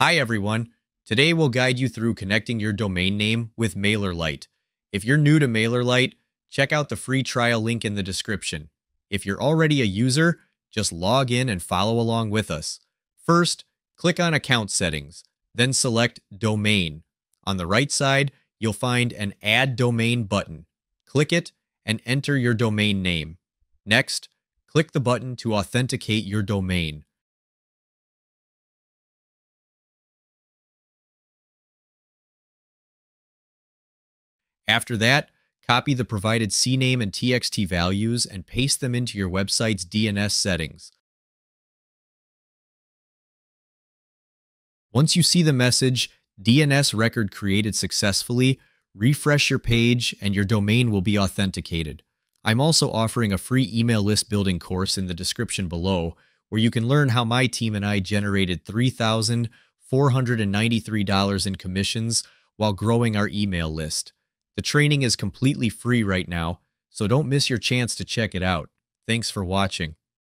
Hi everyone. Today we'll guide you through connecting your domain name with MailerLite. If you're new to MailerLite, check out the free trial link in the description. If you're already a user, just log in and follow along with us. First, click on Account Settings, then select Domain. On the right side, you'll find an Add Domain button. Click it and enter your domain name. Next, click the button to authenticate your domain. After that, copy the provided CNAME and TXT values and paste them into your website's DNS settings. Once you see the message, DNS record created successfully, refresh your page and your domain will be authenticated. I'm also offering a free email list building course in the description below, where you can learn how my team and I generated $3,493 in commissions while growing our email list. The training is completely free right now, so don't miss your chance to check it out. Thanks for watching.